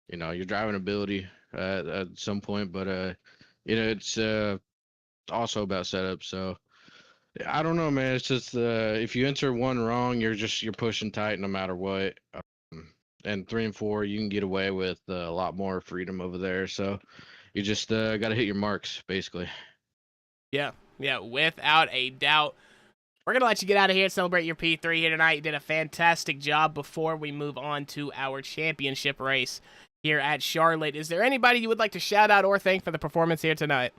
you know, your driving ability at some point, but you know, it's also about setup. So I don't know, man. It's just if you enter one wrong, you're pushing tight no matter what. And 3 and 4, you can get away with a lot more freedom over there. So you just got to hit your marks, basically. Yeah, without a doubt. We're going to let you get out of here and celebrate your P3 here tonight. You did a fantastic job before we move on to our championship race here at Charlotte. Is there anybody you would like to shout out or thank for the performance here tonight?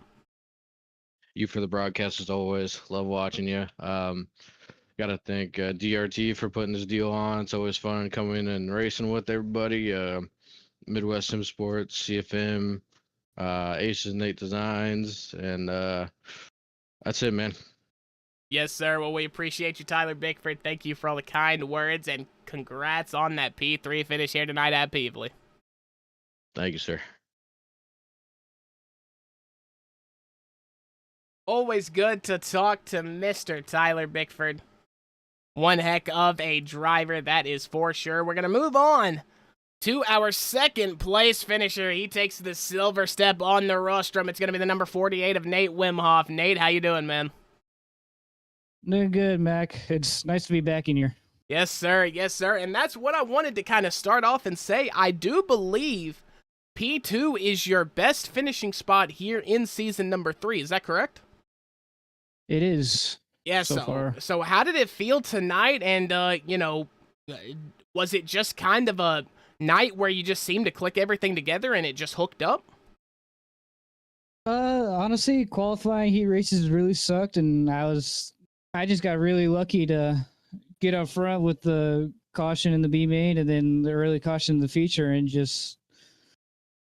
you for the broadcast as always. Love watching you. Got to thank DRT for putting this deal on. It's always fun coming and racing with everybody. Midwest Sim Sports, CFM, Aces Nate Designs, and that's it, man. Yes, sir. Well, we appreciate you, Tyler Bickford. Thank you for all the kind words, and congrats on that P3 finish here tonight at Peevely. Thank you, sir. Always good to talk to Mr. Tyler Bickford. One heck of a driver, that is for sure. We're going to move on to our second place finisher. He takes the silver step on the rostrum. It's going to be the number 48 of Nate Wimhoff. Nate, how you doing, man? Doing good, Mac. It's nice to be back in here. Yes, sir. Yes, sir. And that's what I wanted to kind of start off and say. I do believe P2 is your best finishing spot here in season number 3. Is that correct? It is. Yeah, so how did it feel tonight? And, was it just kind of a night where you just seemed to click everything together and it just hooked up? Honestly, qualifying heat races really sucked, and I just got really lucky to get up front with the caution in the B main and then the early caution in the feature, and just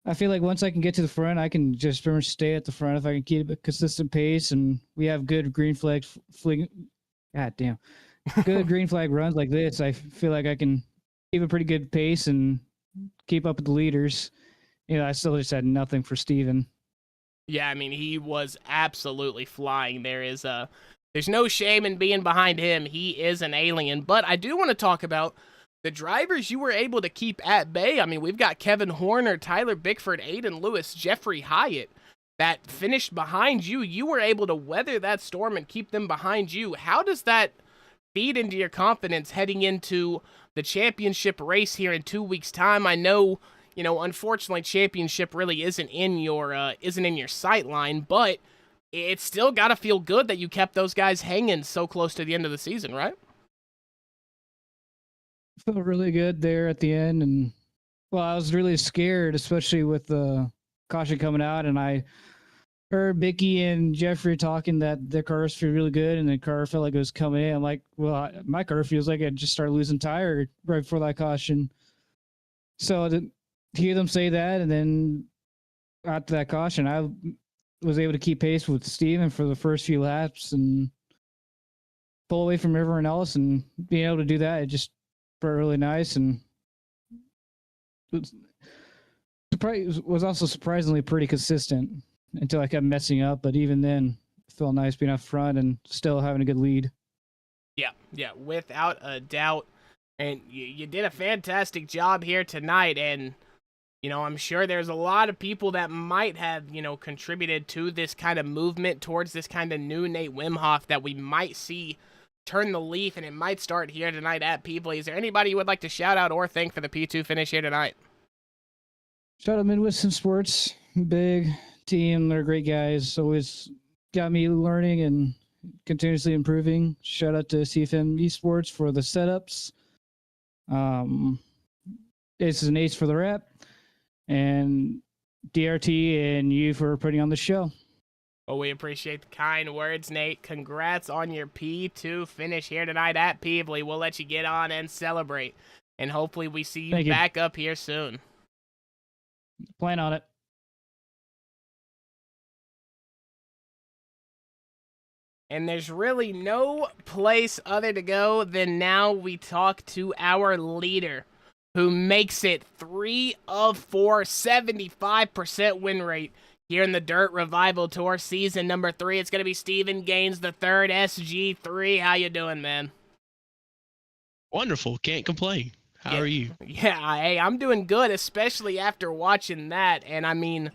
I feel like once I can get to the front, I can just pretty much stay at the front if I can keep a consistent pace, and we have good green flag good green flag runs like this. I feel like I can keep a pretty good pace and keep up with the leaders. I still just had nothing for Steven. Yeah, I mean, he was absolutely flying. There's no shame in being behind him. He is an alien. But I do want to talk about the drivers you were able to keep at bay. I mean, we've got Kevin Horner, Tyler Bickford, Aiden Lewis, Jeffrey Hyatt that finished behind you. You were able to weather that storm and keep them behind you. How does that feed into your confidence heading into the championship race here in 2 weeks' time? I know, unfortunately, championship really isn't in your sight line, but it's still got to feel good that you kept those guys hanging so close to the end of the season, right? Felt really good there at the end, and I was really scared, especially with the caution coming out, and I heard Bicky and Jeffrey talking that their cars feel really good, and the car felt like it was coming in. I'm like, well, my car feels like I just started losing tire right before that caution. So to hear them say that, and then after that caution, I was able to keep pace with Steven for the first few laps and pull away from everyone else, and being able to do that, it just felt really nice, and was also surprisingly pretty consistent until I kept messing up. But even then, it felt nice being up front and still having a good lead. Yeah, without a doubt. And you did a fantastic job here tonight, and I'm sure there's a lot of people that might have, contributed to this kind of movement towards this kind of new Nate Wimhoff that we might see turn the leaf, and it might start here tonight at Peevely. Is there anybody you would like to shout out or thank for the P2 finish here tonight? Shout out Midwest Sim Sports, big team. They're great guys. Always got me learning and continuously improving. Shout out to CFM Esports for the setups. This is an ace for the rep, and DRT and you for putting on the show. Well, we appreciate the kind words, Nate. Congrats on your P2 finish here tonight at Peevely. We'll let you get on and celebrate, and hopefully we see you back up here soon. Plan on it. And there's really no place other to go than now we talk to our leader, who makes it 3 of 4, 75% win rate here in the Dirt Revival Tour season number 3. It's going to be Steven Gaines the third, SG3. How you doing, man? Wonderful. Can't complain. How are you? Yeah, hey, I'm doing good, especially after watching that. And I mean,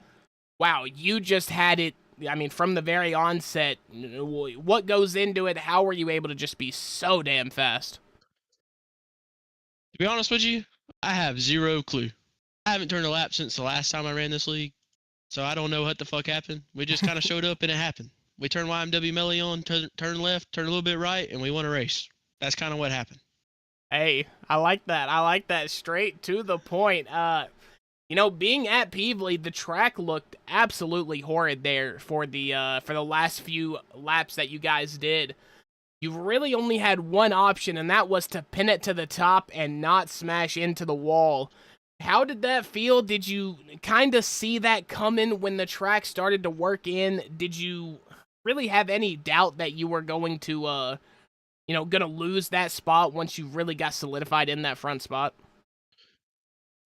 wow, you just had it. I mean, from the very onset, what goes into it? How were you able to just be so damn fast? To be honest with you, I have zero clue. I haven't turned a lap since the last time I ran this league, so I don't know what the fuck happened. We just kind of showed up and it happened. We turned YMW Melee on, turn left, turn a little bit right, and we won a race. That's kind of what happened. Hey, I like that. I like that. Straight to the point. You know, being at Peevely, the track looked absolutely horrid there for the last few laps that you guys did. You really only had one option, and that was to pin it to the top and not smash into the wall. How did that feel? Did you kind of see that coming when the track started to work in? Did you really have any doubt that you were going to, gonna lose that spot once you really got solidified in that front spot?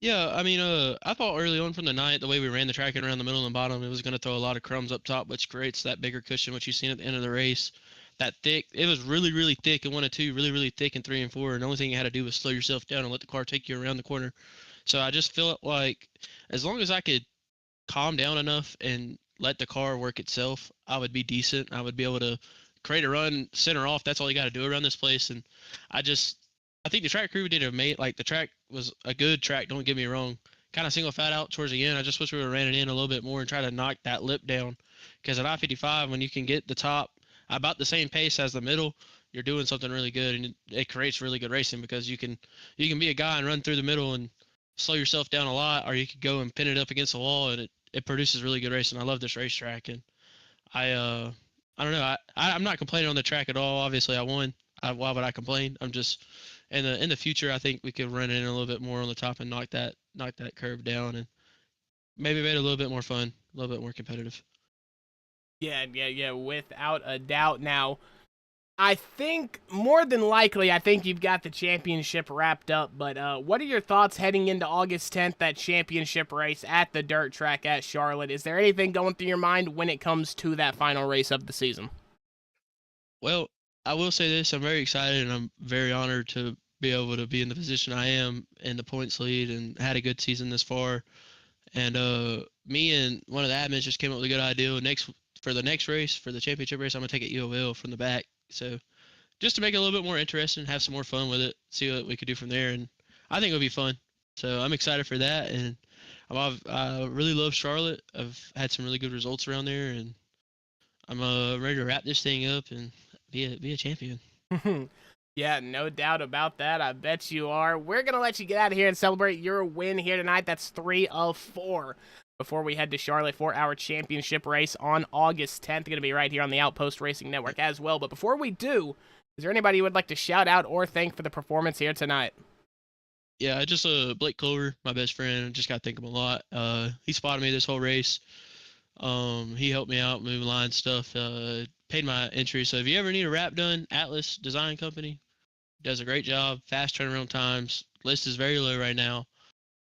Yeah, I mean, I thought early on from the night, the way we ran the track and around the middle and bottom, it was going to throw a lot of crumbs up top, which creates that bigger cushion, which you've seen at the end of the race. That thick, it was really, really thick in 1 and 2, really, really thick in 3 and 4, and the only thing you had to do was slow yourself down and let the car take you around the corner. So I just felt like as long as I could calm down enough and let the car work itself, I would be decent. I would be able to create a run, center off. That's all you got to do around this place. And I think the track crew did like the track was a good track. Don't get me wrong. Kind of single fat out towards the end. I just wish we would have ran it in a little bit more and try to knock that lip down. Because at I55, when you can get the top about the same pace as the middle, you're doing something really good, and it creates really good racing because you can be a guy and run through the middle and slow yourself down a lot, or you could go and pin it up against the wall, and it produces really good racing. I love this racetrack, and I don't know. I'm not complaining on the track at all. Obviously, I won. Why would I complain? I'm just in the future. I think we could run it in a little bit more on the top and knock that curve down, and maybe make it a little bit more fun, a little bit more competitive. Yeah, without a doubt. Now, I think more than likely, I think you've got the championship wrapped up, but what are your thoughts heading into August 10th, that championship race at the dirt track at Charlotte? Is there anything going through your mind when it comes to that final race of the season? Well, I will say this. I'm very excited, and I'm very honored to be able to be in the position I am in the points lead and had a good season this far. And me and one of the admins just came up with a good idea. For the next race, for the championship race, I'm going to take it UOL from the back. So just to make it a little bit more interesting, have some more fun with it, see what we could do from there. And I think it'll be fun. So I'm excited for that. And I really love Charlotte. I've had some really good results around there, and I'm ready to wrap this thing up and be a champion. Yeah, no doubt about that. I bet you are. We're going to let you get out of here and celebrate your win here tonight. That's 3 of 4 before we head to Charlotte for our championship race on August 10th. Going to be right here on the Outpost Racing Network as well. But before we do, is there anybody you would like to shout out or thank for the performance here tonight? Yeah, just Blake Clover, my best friend. Just got to thank him a lot. He spotted me this whole race. He helped me out, moving line stuff, paid my entry. So if you ever need a wrap done, Atlas Design Company does a great job, fast turnaround times. List is very low right now.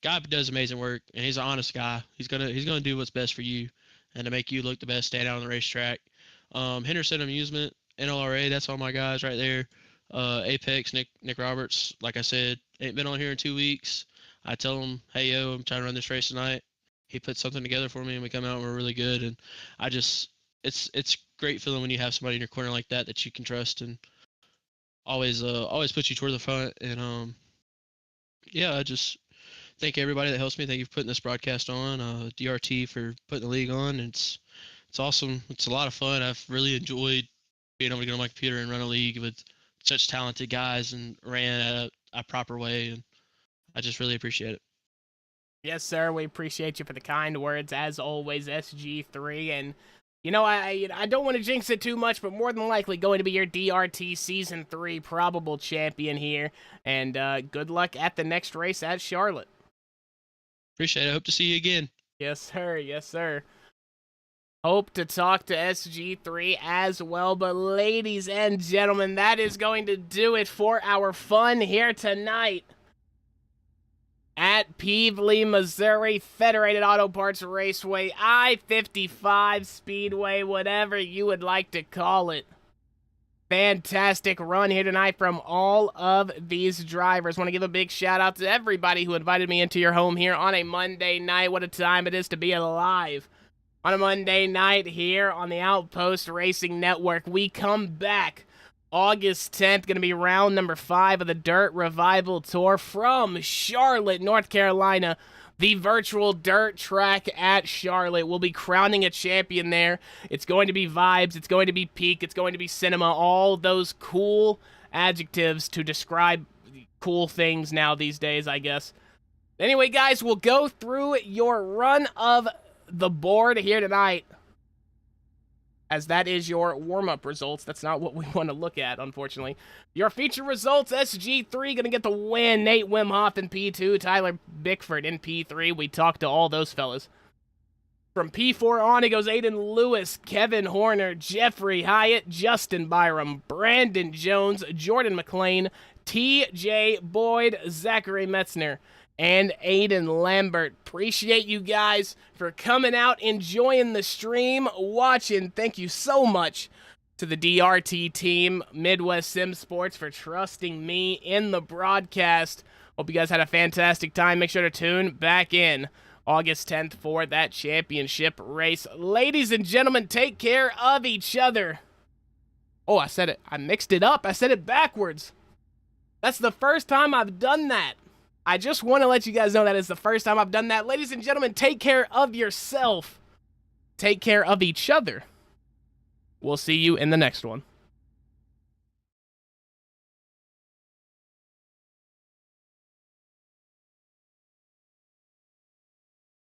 Guy does amazing work, and he's an honest guy. He's gonna do what's best for you and to make you look the best, stand out on the racetrack. Henderson Amusement, NLRA, that's all my guys right there. Apex, Nick Roberts, like I said, ain't been on here in 2 weeks. I tell him, hey yo, I'm trying to run this race tonight. He puts something together for me, and we come out and we're really good. And it's great feeling when you have somebody in your corner like that you can trust and always put you toward the front. And yeah, I just thank everybody that helps me. Thank you for putting this broadcast on. DRT for putting the league on. It's awesome. It's a lot of fun. I've really enjoyed being able to get on my computer and run a league with such talented guys and ran at a proper way. And I just really appreciate it. Yes, sir. We appreciate you for the kind words, as always, SG3. And, you know, I don't want to jinx it too much, but more than likely going to be your DRT Season 3 probable champion here. And good luck at the next race at Charlotte. Appreciate it. I hope to see you again. Yes, sir. Yes, sir. Hope to talk to SG3 as well. But ladies and gentlemen, that is going to do it for our fun here tonight at Peevely, Missouri, Federated Auto Parts Raceway, I55 Speedway, whatever you would like to call it. Fantastic run here tonight from all of these drivers. Want to give a big shout out to everybody who invited me into your home here on a Monday night. What a time it is to be alive. On a Monday night here on the Outpost Racing Network, we come back August 10th, going to be round number 5 of the Dirt Revival Tour from Charlotte, North Carolina. The virtual dirt track at Charlotte. We'll be crowning a champion there. It's going to be vibes. It's going to be peak. It's going to be cinema. All those cool adjectives to describe cool things now these days, I guess. Anyway, guys, we'll go through your run of the board here tonight, as that is your warm-up results. That's not what we want to look at, unfortunately. Your feature results, SG3 going to get the win. Nate Wimhoff in P2, Tyler Bickford in P3. We talked to all those fellas. From P4 on, it goes Aiden Lewis, Kevin Horner, Jeffrey Hyatt, Justin Byram, Brandon Jones, Jordan McLean, TJ Boyd, Zachary Metzner, and Aiden Lambert. Appreciate you guys for coming out, enjoying the stream, watching. Thank you so much to the DRT team, Midwest Sim Sports, for trusting me in the broadcast. Hope you guys had a fantastic time. Make sure to tune back in August 10th for that championship race. Ladies and gentlemen, take care of each other. Oh, I said it. I mixed it up. I said it backwards. That's the first time I've done that. I just want to let you guys know that is the first time I've done that. Ladies and gentlemen, take care of yourself. Take care of each other. We'll see you in the next one.